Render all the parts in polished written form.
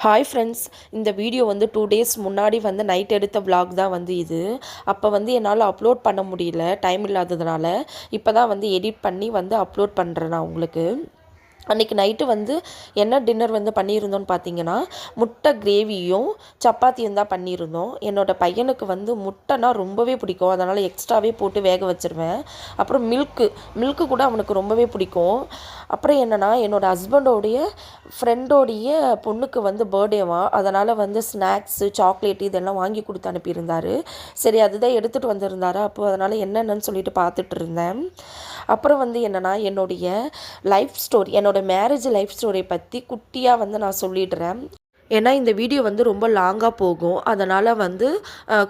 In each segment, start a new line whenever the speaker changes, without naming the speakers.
Hi friends, இந்த video வந்து 2 days முன்னாடி வந்து நைட் எடுத்த விலாக் தான் வந்து இது. அப்போ வந்து என்னால் அப்லோட் பண்ண முடியல, டைம் இல்லாததுனால. இப்போ தான் வந்து எடிட் பண்ணி வந்து அப்லோட் பண்ணுறேன் நான் உங்களுக்கு. அன்றைக்கி நைட்டு வந்து என்ன டின்னர் வந்து பண்ணியிருந்தோன்னு பார்த்தீங்கன்னா, முட்டை கிரேவியும் சப்பாத்தியும் தான் பண்ணியிருந்தோம். என்னோடய பையனுக்கு வந்து முட்டைனா ரொம்பவே பிடிக்கும், அதனால் எக்ஸ்ட்ராவே போட்டு வேக வச்சுருவேன். அப்புறம் மில்க்கு கூட அவனுக்கு ரொம்பவே பிடிக்கும். அப்புறம் என்னென்னா, என்னோடய ஹஸ்பண்டோடைய ஃப்ரெண்டோடைய பொண்ணுக்கு வந்து பர்த்டேவாம், அதனால் வந்து ஸ்நாக்ஸு சாக்லேட்டு இதெல்லாம் வாங்கி கொடுத்து அனுப்பியிருந்தார். சரி, அதுதான் எடுத்துகிட்டு வந்திருந்தாரு. அப்போது அதனால் என்னென்னு சொல்லிட்டு பார்த்துட்டு இருந்தேன். அப்புறம் வந்து என்னென்னா, என்னுடைய லைஃப் ஸ்டோரி, என்னோடய மேரேஜ் லைஃப் ஸ்டோரியை பற்றி குட்டியாக வந்து நான் சொல்லிடுறேன். ஏன்னா இந்த வீடியோ வந்து ரொம்ப லாங்காக போகும், அதனால் வந்து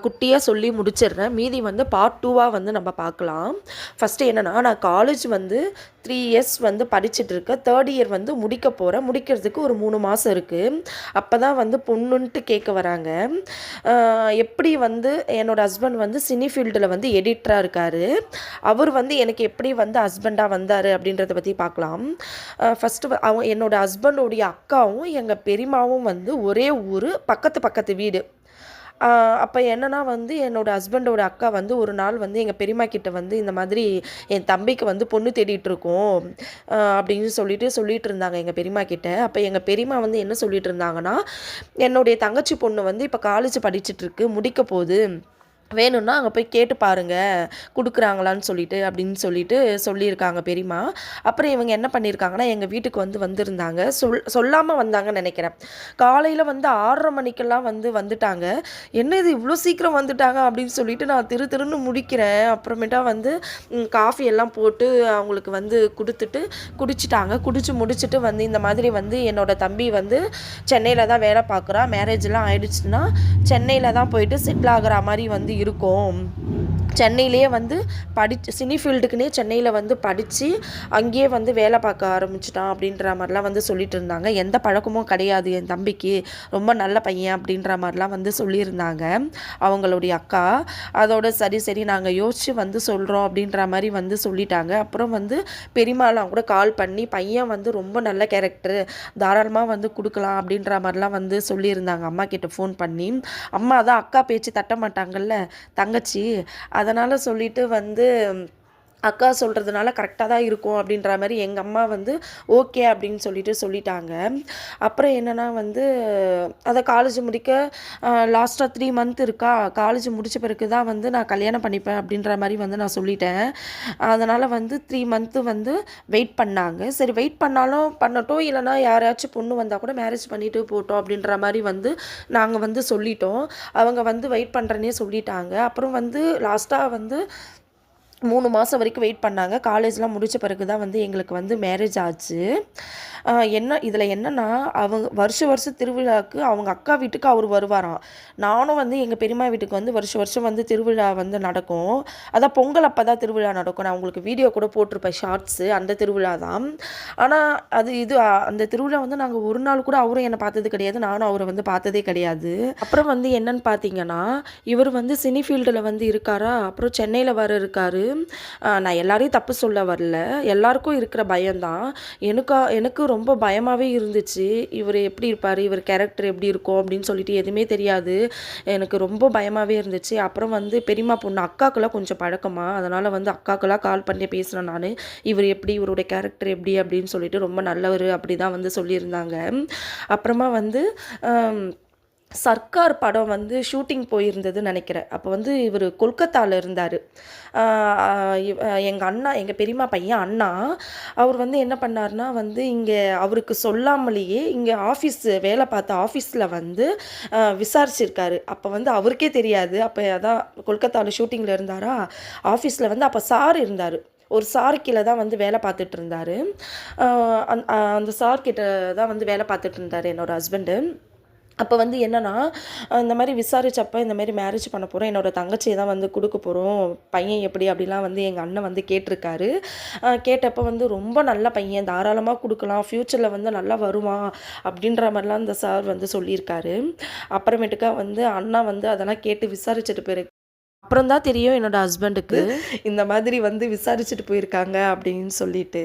குட்டியாக சொல்லி முடிச்சிடுறேன். மீதி வந்து பார்ட் 2வாக வந்து நம்ம பார்க்கலாம். ஃபஸ்ட்டு என்னென்னா, நான் காலேஜ் வந்து 3 இயர்ஸ் வந்து படிச்சுட்ருக்கேன். 3rd இயர் வந்து முடிக்க போகிறேன். முடிக்கிறதுக்கு ஒரு 3 மாதம் இருக்குது. அப்போ தான் வந்து பொண்ணுன்ட்டு கேட்க வராங்க. எப்படி வந்து என்னோடய ஹஸ்பண்ட் வந்து சினி ஃபீல்டில் வந்து எடிட்டராக இருக்கார். அவர் வந்து எனக்கு எப்படி வந்து ஹஸ்பண்டாக வந்தார் அப்படின்றத பற்றி பார்க்கலாம். ஃபஸ்ட்டு என்னோடய ஹஸ்பண்டோடைய அக்காவும் எங்கள் பெரியம்மாவும் வந்து ஒரே ஊர், பக்கத்து வீடு. அப்போ என்னென்னா வந்து என்னோடய ஹஸ்பண்டோட அக்கா வந்து ஒரு நாள் வந்து எங்கள் பெரியம்மா கிட்ட வந்து இந்த மாதிரி என் தம்பிக்கு வந்து பொண்ணு தேடிட்டுருக்கோம் அப்படின்னு சொல்லிட்டு இருந்தாங்க எங்கள் பெரியம்மா கிட்ட. அப்போ எங்கள் பெரியம்மா வந்து என்ன சொல்லிட்டு இருந்தாங்கன்னா, என்னுடைய தங்கச்சி பொண்ணு வந்து இப்போ காலேஜ் படிச்சுட்ருக்கு, முடிக்க போகுது, வேணும்னா அங்கே போய் கேட்டு பாருங்கள் கொடுக்குறாங்களான்னு சொல்லிட்டு சொல்லியிருக்காங்க பெரியம்மா. அப்புறம் இவங்க என்ன பண்ணியிருக்காங்கன்னா, எங்கள் வீட்டுக்கு வந்திருந்தாங்க. சொல்லாமல் வந்தாங்கன்னு நினைக்கிறேன். காலையில் வந்து 6:30 மணிக்கெல்லாம் வந்துட்டாங்க. என்ன இது இவ்வளோ சீக்கிரம் வந்துட்டாங்க அப்படின்னு சொல்லிட்டு நான் திருன்னு முடிக்கிறேன். அப்புறமேட்டா வந்து காஃபி எல்லாம் போட்டு அவங்களுக்கு வந்து குடிச்சிட்டாங்க. குடிச்சு முடிச்சுட்டு வந்து இந்த மாதிரி வந்து என்னோடய தம்பி வந்து சென்னையில் தான் வேலை பார்க்குறா, மேரேஜ்லாம் ஆகிடுச்சுன்னா சென்னையில் தான் போயிட்டு செட்டில் ஆகிற மாதிரி வந்து இருக்கும். சென்னையிலேயே வந்து சினி ஃபீல்டுக்குன்னே சென்னையில் வந்து படித்து அங்கேயே வந்து வேலை பார்க்க ஆரம்பிச்சிட்டான் அப்படின்ற மாதிரிலாம் வந்து சொல்லிட்டு இருந்தாங்க. எந்த பழக்கமும் கிடையாது என் தம்பிக்கு, ரொம்ப நல்ல பையன் அப்படின்ற மாதிரிலாம் வந்து சொல்லியிருந்தாங்க அவங்களுடைய அக்கா. அதோட சரி நாங்கள் யோசித்து வந்து சொல்கிறோம் அப்படின்ற மாதிரி வந்து சொல்லிட்டாங்க. அப்புறம் வந்து பெரியம்மாலாம் கூட கால் பண்ணி, பையன் வந்து ரொம்ப நல்ல கேரக்டரு, தாராளமாக வந்து கொடுக்கலாம் அப்படின்ற மாதிரிலாம் வந்து சொல்லியிருந்தாங்க அம்மா கிட்ட ஃபோன் பண்ணி. அம்மா தான் அக்கா பேச்சு தட்ட மாட்டாங்கல்ல தங்கச்சி, அதனால் சொல்லிட்டு வந்து அக்கா சொல்கிறதுனால கரெக்டாக தான் இருக்கும் அப்படின்ற மாதிரி எங்கள் அம்மா வந்து ஓகே அப்படின்னு சொல்லிட்டாங்க. அப்புறம் என்னென்னா வந்து அதை காலேஜ் முடிக்க லாஸ்ட்டாக 3 மந்த் இருக்கா, காலேஜ் முடித்த பிறகு தான் வந்து நான் கல்யாணம் பண்ணிப்பேன் அப்படின்ற மாதிரி வந்து நான் சொல்லிட்டேன். அதனால் வந்து 3 மந்த்து வந்து வெயிட் பண்ணாங்க. சரி, வெயிட் பண்ணட்டும், இல்லைனா யாராச்சும் பொண்ணு வந்தால் கூட மேரேஜ் பண்ணிவிட்டு போட்டோம் அப்படின்ற மாதிரி வந்து நாங்கள் வந்து சொல்லிட்டோம். அவங்க வந்து வெயிட் பண்ணுறேன்னே சொல்லிட்டாங்க. அப்புறம் வந்து லாஸ்ட்டாக வந்து 3 மாதம் வரைக்கும் வெயிட் பண்ணாங்க. காலேஜ்லாம் முடித்த பிறகு தான் வந்து எங்களுக்கு வந்து மேரேஜ் ஆச்சு. இதில் என்னென்னா, அவங்க வருஷம் திருவிழாவுக்கு அவங்க அக்கா வீட்டுக்கு அவர் வருவாராம். நானும் வந்து எங்கள் பெரியம்மா வீட்டுக்கு வந்து வருஷம் வந்து திருவிழா வந்து நடக்கும். அதான் பொங்கல் அப்போ தான் திருவிழா நடக்கும். நான் உங்களுக்கு வீடியோ கூட போட்டிருப்பேன், ஷார்ட்ஸு. அந்த திருவிழா தான். ஆனால் அந்த திருவிழா வந்து நாங்கள் ஒரு நாள் கூட அவரும் என்னை பார்த்தது கிடையாது, நானும் அவரை வந்து பார்த்ததே கிடையாது. அப்புறம் வந்து என்னன்னு பார்த்தீங்கன்னா, இவர் வந்து சினி ஃபீல்டில் வந்து இருக்காரா, அப்புறம் சென்னையில் இருக்காரு. நான் எல்லாரையும் தப்பு சொல்ல வரல, எல்லாருக்கும் இருக்கிற பயம்தான். எனக்கு ரொம்ப பயமாகவே இருந்துச்சு. இவர் எப்படி இருப்பார், இவர் கேரக்டர் எப்படி இருக்கும் அப்படின்னு சொல்லிட்டு எதுவுமே தெரியாது. எனக்கு ரொம்ப பயமாகவே இருந்துச்சு. அப்புறம் வந்து பெரியம்மா பொண்ணு அக்காக்கெல்லாம் கொஞ்சம் பழக்கமா, அதனால் வந்து அக்காக்கெல்லாம் கால் பண்ணி பேசினேன் நான். இவர் எப்படி, இவருடைய கேரக்டர் எப்படி அப்படின்னு சொல்லிட்டு ரொம்ப நல்லவர் அப்படி தான் வந்து சொல்லியிருந்தாங்க. அப்புறமா வந்து சர்க்கார் படம் வந்து ஷூட்டிங் போயிருந்ததுன்னு நினைக்கிறேன். அப்போ வந்து இவர் கொல்கத்தாவில் இருந்தார். எங்கள் பெரியம்மா பையன் அண்ணா, அவர் வந்து என்ன பண்ணார்னா வந்து இங்கே அவருக்கு சொல்லாமலேயே இங்கே வேலை பார்த்த ஆஃபீஸில் வந்து விசாரிச்சிருக்காரு. அப்போ வந்து அவருக்கே தெரியாது. அப்போ அதான் கொல்கத்தாவில் ஷூட்டிங்கில் இருந்தாரா, ஆஃபீஸில் வந்து அப்போ சார் இருந்தார். ஒரு சார் கீழே தான் வந்து வேலை பார்த்துட்டு இருந்தார். அந்த சார் கிட்ட தான் வந்து வேலை பார்த்துட்டு இருந்தார் என்னோடய ஹஸ்பண்டு. அப்போ வந்து என்னென்னா, இந்த மாதிரி விசாரித்தப்போ இந்த மாதிரி மேரேஜ் பண்ண போகிறோம், என்னோடய தங்கச்சியை தான் வந்து கொடுக்க போகிறோம், பையன் எப்படி அப்படிலாம் வந்து எங்கள் அண்ணன் வந்து கேட்டிருக்காரு. கேட்டப்போ வந்து ரொம்ப நல்ல பையன், தாராளமாக கொடுக்கலாம், ஃப்யூச்சரில் வந்து நல்லா வருவான் அப்படின்ற மாதிரிலாம் இந்த சார் வந்து சொல்லியிருக்காரு. அப்புறமேட்டுக்கா வந்து அண்ணா வந்து அதெல்லாம் கேட்டு விசாரிச்சுட்டு பிறகு அப்புறம் தான் தெரியும் என்னோட ஹஸ்பண்டுக்கு இந்த மாதிரி வந்து விசாரிச்சுட்டு போயிருக்காங்க அப்படின்னு சொல்லிட்டு.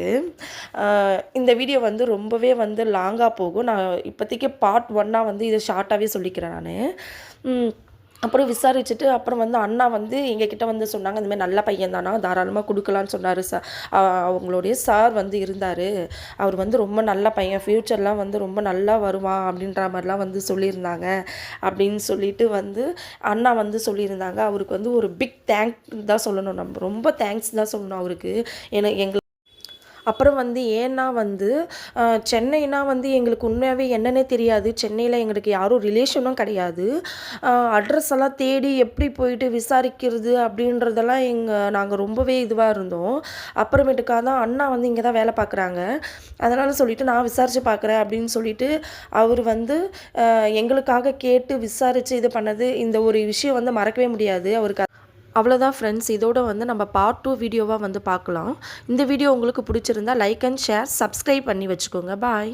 இந்த வீடியோ வந்து ரொம்பவே வந்து லாங்காக போகும். நான் இப்போதைக்கு பார்ட் 1 வந்து இதை ஷார்ட்டாகவே சொல்லிக்கிறேன் நான். அப்புறம் விசாரிச்சுட்டு அப்புறம் வந்து அண்ணா வந்து எங்ககிட்ட வந்து சொன்னாங்க, இந்தமாதிரி நல்ல பையன் தானா, தாராளமாக கொடுக்கலான்னு சொன்னார். அவங்களுடைய சார் வந்து இருந்தார், அவர் வந்து ரொம்ப நல்ல பையன், ஃப்யூச்சர்லாம் வந்து ரொம்ப நல்லா வருவான் அப்படின்ற மாதிரிலாம் வந்து சொல்லியிருந்தாங்க அப்படின்னு சொல்லிட்டு வந்து அண்ணா வந்து சொல்லியிருந்தாங்க. அவருக்கு வந்து ஒரு பிக் தேங்க் தான் சொல்லணும், நம்ம ரொம்ப தேங்க்ஸ் தான் சொல்லணும் அவருக்கு. எங்களுக்கு அப்புறம் வந்து ஏன்னா வந்து சென்னைனா வந்து எங்களுக்கு உண்மையாகவே என்னன்னே தெரியாது. சென்னையில் எங்களுக்கு யாரும் ரிலேஷனும் கிடையாது. அட்ரஸ் எல்லாம் தேடி எப்படி போயிட்டு விசாரிக்கிறது அப்படின்றதெல்லாம் நாங்கள் ரொம்பவே இதுவாக இருந்தோம். அப்புறமேட்டுக்காக தான் அண்ணா வந்து இங்கே தான் வேலை பார்க்குறாங்க, அதனால் சொல்லிவிட்டு நான் விசாரித்து பார்க்குறேன் அப்படின்னு சொல்லிட்டு அவர் வந்து எங்களுக்காக கேட்டு விசாரித்து இது பண்ணது, இந்த ஒரு விஷயம் வந்து மறக்கவே முடியாது அவருக்கு. அவ்வளோதான் ஃப்ரெண்ட்ஸ், இதோட வந்து நம்ம பார்ட் 2 வீடியோவாக வந்து பார்க்கலாம். இந்த வீடியோ உங்களுக்கு பிடிச்சிருந்தா லைக் அண்ட் ஷேர், சப்ஸ்கிரைப் பண்ணி வச்சுக்கோங்க. பாய்.